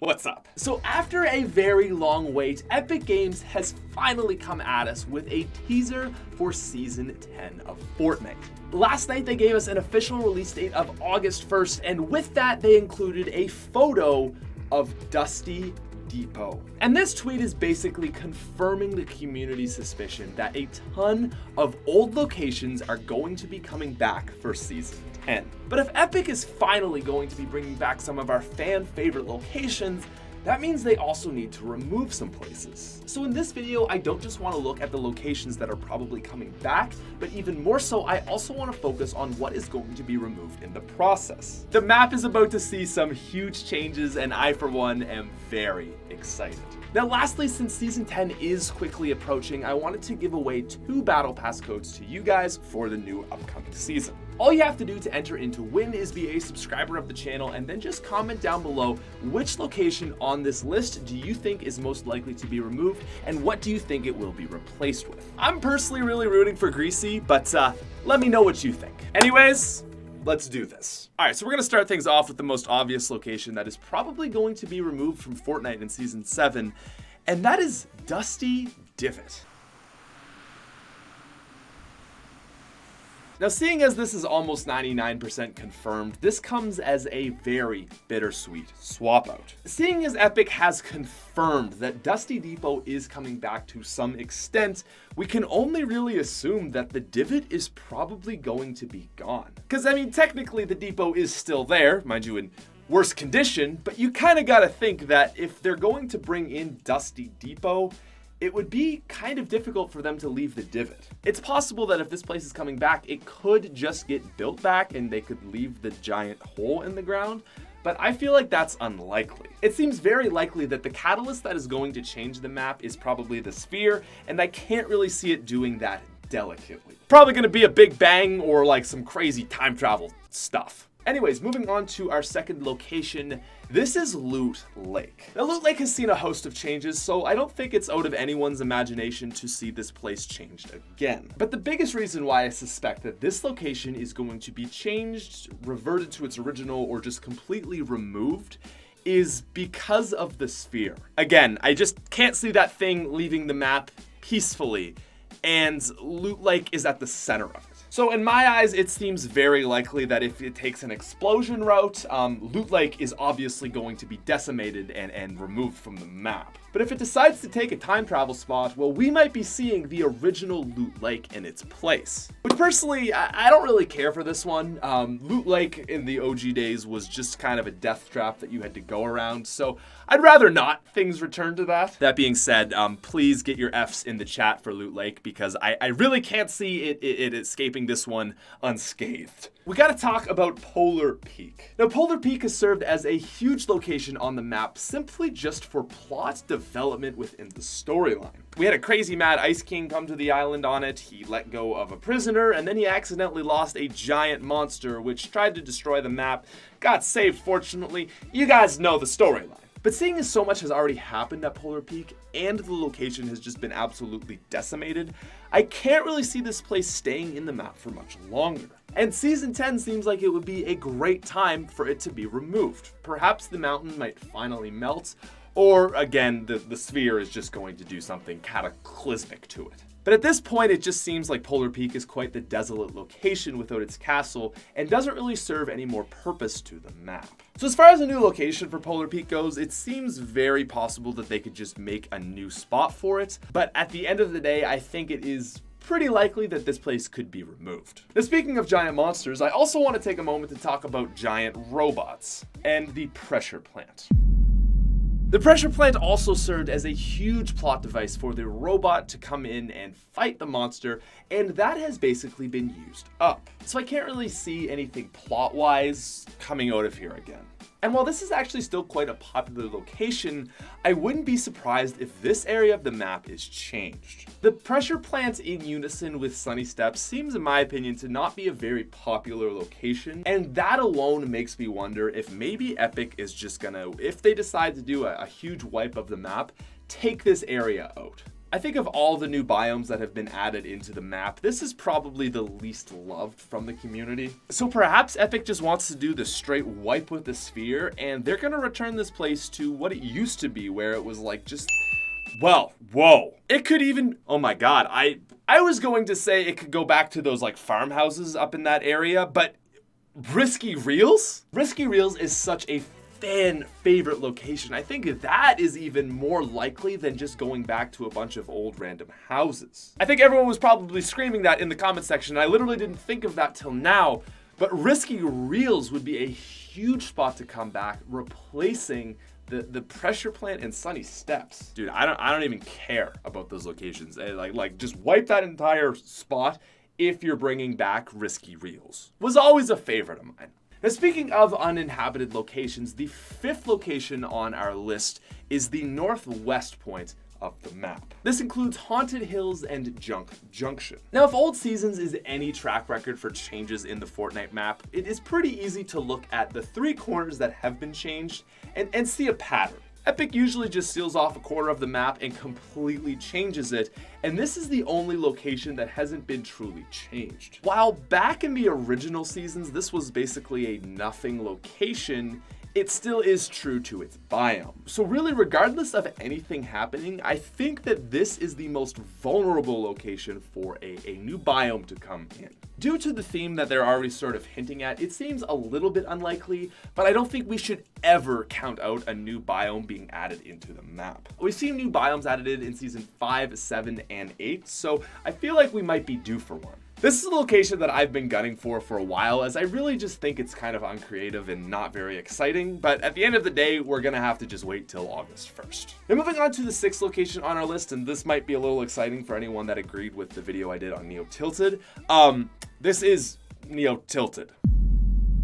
What's up? So after a very long wait, Epic Games has finally come at us with a teaser for Season 10 of Fortnite. Last night they gave us an official release date of August 1st, and with that they included a photo of Dusty Depot. And this tweet is basically confirming the community's suspicion that a ton of old locations are going to be coming back for Season 10. But if Epic is finally going to be bringing back some of our fan favorite locations, that means they also need to remove some places. So in this video, I don't just want to look at the locations that are probably coming back, but even more so, I also want to focus on what is going to be removed in the process. The map is about to see some huge changes, and I, for one, am very excited. Now lastly, since Season 10 is quickly approaching, I wanted to give away 2 Battle Pass codes to you guys for the new upcoming season. All you have to do to enter in to win is be a subscriber of the channel, and then just comment down below which location on this list do you think is most likely to be removed, and what do you think it will be replaced with. I'm personally really rooting for Greasy, but let me know what you think. Anyways, let's do this. All right, so we're gonna start things off with the most obvious location that is probably going to be removed from Fortnite in Season 7, and that is Dusty Divot. Now, seeing as this is almost 99% confirmed, this comes as a very bittersweet swap out. Seeing as Epic has confirmed that Dusty Depot is coming back to some extent, we can only really assume that the Divot is probably going to be gone. Because, I mean, technically the depot is still there, mind you, in worse condition, but you kind of gotta think that if they're going to bring in Dusty Depot, it would be kind of difficult for them to leave the Divot. It's possible that if this place is coming back, it could just get built back and they could leave the giant hole in the ground, but I feel like that's unlikely. It seems very likely that the catalyst that is going to change the map is probably the sphere, and I can't really see it doing that delicately. Probably gonna be a big bang or like some crazy time travel stuff. Anyways, moving on to our second location, this is Loot Lake. Now, Loot Lake has seen a host of changes, so I don't think it's out of anyone's imagination to see this place changed again. But the biggest reason why I suspect that this location is going to be changed, reverted to its original, or just completely removed is because of the sphere. Again, I just can't see that thing leaving the map peacefully, and Loot Lake is at the center of it. So in my eyes, it seems very likely that if it takes an explosion route, Loot Lake is obviously going to be decimated and removed from the map. But if it decides to take a time travel spot, well, we might be seeing the original Loot Lake in its place. Which personally, I don't really care for this one. Loot Lake in the OG days was just kind of a death trap that you had to go around, so I'd rather not things return to that. That being said, please get your Fs in the chat for Loot Lake, because I really can't see it escaping this one unscathed. We gotta talk about Polar Peak. Now, Polar Peak has served as a huge location on the map simply just for plot development within the storyline. We had a crazy mad Ice King come to the island on it, he let go of a prisoner, and then he accidentally lost a giant monster which tried to destroy the map, got saved fortunately. You guys know the storyline. But seeing as so much has already happened at Polar Peak, and the location has just been absolutely decimated, I can't really see this place staying in the map for much longer. And Season 10 seems like it would be a great time for it to be removed. Perhaps the mountain might finally melt, or again, the sphere is just going to do something cataclysmic to it. But at this point, it just seems like Polar Peak is quite the desolate location without its castle, and doesn't really serve any more purpose to the map. So as far as a new location for Polar Peak goes, it seems very possible that they could just make a new spot for it, but at the end of the day, I think it is pretty likely that this place could be removed. Now, speaking of giant monsters, I also want to take a moment to talk about giant robots and the pressure plant. The pressure plant also served as a huge plot device for the robot to come in and fight the monster, and that has basically been used up. So I can't really see anything plot-wise coming out of here again. And while this is actually still quite a popular location, I wouldn't be surprised if this area of the map is changed. The pressure plant in unison with Sunny Steps seems, in my opinion, to not be a very popular location, and that alone makes me wonder if maybe Epic is just gonna, if they decide to do a huge wipe of the map, take this area out. I think of all the new biomes that have been added into the map, this is probably the least loved from the community. So perhaps Epic just wants to do the straight wipe with the sphere, and they're gonna return this place to what it used to be, where it was like just, well, whoa. It could even, oh my god, I was going to say it could go back to those like farmhouses up in that area, but Risky Reels? Risky Reels is such a fan favorite location. I think that is even more likely than just going back to a bunch of old random houses. I think everyone was probably screaming that in the comment section. I literally didn't think of that till now, but Risky Reels would be a huge spot to come back, replacing the pressure plant and Sunny Steps. Dude, I don't even care about those locations. Like just wipe that entire spot if you're bringing back Risky Reels. Was always a favorite of mine. Now, speaking of uninhabited locations, the 5th location on our list is the northwest point of the map. This includes Haunted Hills and Junction. Now, if Old Seasons is any track record for changes in the Fortnite map, it is pretty easy to look at the 3 corners that have been changed and see a pattern. Epic usually just seals off a corner of the map and completely changes it, and this is the only location that hasn't been truly changed. While back in the original seasons, this was basically a nothing location, it still is true to its biome. So really, regardless of anything happening, I think that this is the most vulnerable location for a new biome to come in. Due to the theme that they're already sort of hinting at, it seems a little bit unlikely, but I don't think we should ever count out a new biome being added into the map. We've seen new biomes added in season 5, 7, and 8, so I feel like we might be due for one. This is a location that I've been gunning for a while, as I really just think it's kind of uncreative and not very exciting, but at the end of the day, we're gonna have to just wait till August 1st. Now moving on to the 6th location on our list, and this might be a little exciting for anyone that agreed with the video I did on Neo Tilted. This is Neo Tilted.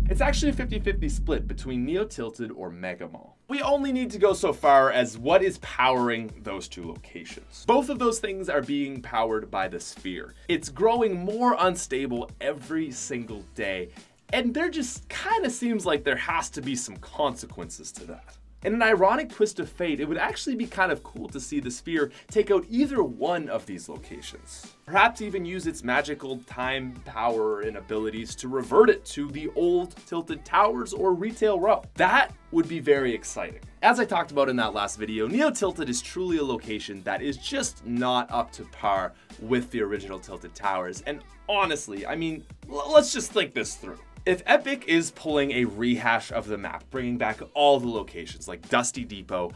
It's actually a 50-50 split between Neo Tilted or Mega Mall. We only need to go so far as what is powering those 2 locations. Both of those things are being powered by the sphere. It's growing more unstable every single day, and there just kind of seems like there has to be some consequences to that. In an ironic twist of fate, it would actually be kind of cool to see the sphere take out either one of these locations. Perhaps even use its magical time, power, and abilities to revert it to the old Tilted Towers or Retail Row. That would be very exciting. As I talked about in that last video, Neo Tilted is truly a location that is just not up to par with the original Tilted Towers. And honestly, I mean, let's just think this through. If Epic is pulling a rehash of the map, bringing back all the locations like Dusty Depot,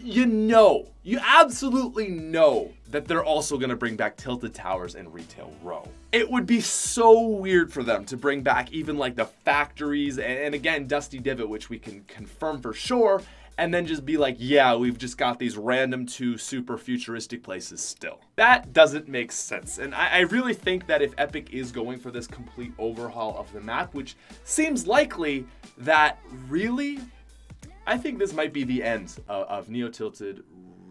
you absolutely know that they're also going to bring back Tilted Towers and Retail Row. It would be so weird for them to bring back even like the factories and again, Dusty Divot, which we can confirm for sure, and then just be like, yeah, we've just got these random 2 super futuristic places still. That doesn't make sense, and I really think that if Epic is going for this complete overhaul of the map, which seems likely, that really, I think this might be the end of Neo Tilted,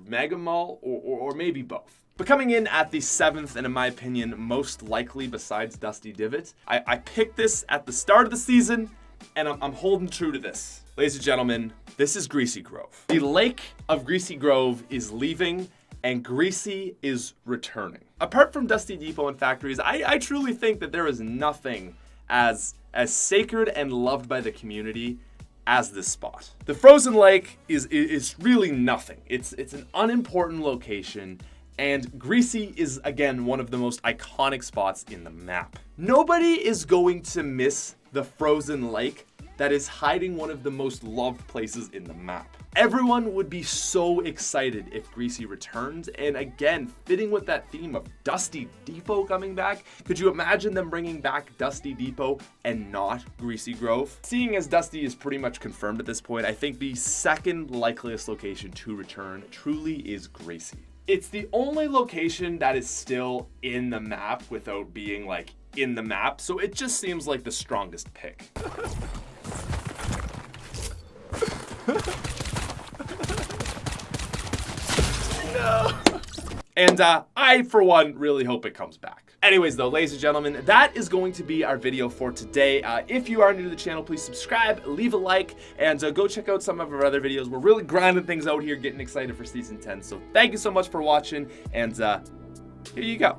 Mega Mall, or maybe both. But coming in at the 7th, and in my opinion, most likely besides Dusty Divot, I picked this at the start of the season, and I'm holding true to this. Ladies and gentlemen, this is Greasy Grove. The lake of Greasy Grove is leaving, and Greasy is returning. Apart from Dusty Depot and factories, I truly think that there is nothing as sacred and loved by the community as this spot. The frozen lake is really nothing. It's an unimportant location, and Greasy is, again, one of the most iconic spots in the map. Nobody is going to miss the frozen lake that is hiding one of the most loved places in the map. Everyone would be so excited if Greasy returned, and again, fitting with that theme of Dusty Depot coming back, could you imagine them bringing back Dusty Depot and not Greasy Grove? Seeing as Dusty is pretty much confirmed at this point, I think the 2nd likeliest location to return truly is Greasy. It's the only location that is still in the map without being like in the map, so it just seems like the strongest pick. No. And I, for one, really hope it comes back. Anyways, though, ladies and gentlemen, that is going to be our video for today. If you are new to the channel, please subscribe, leave a like, and go check out some of our other videos. We're really grinding things out here, getting excited for Season 10. So thank you so much for watching, and here you go.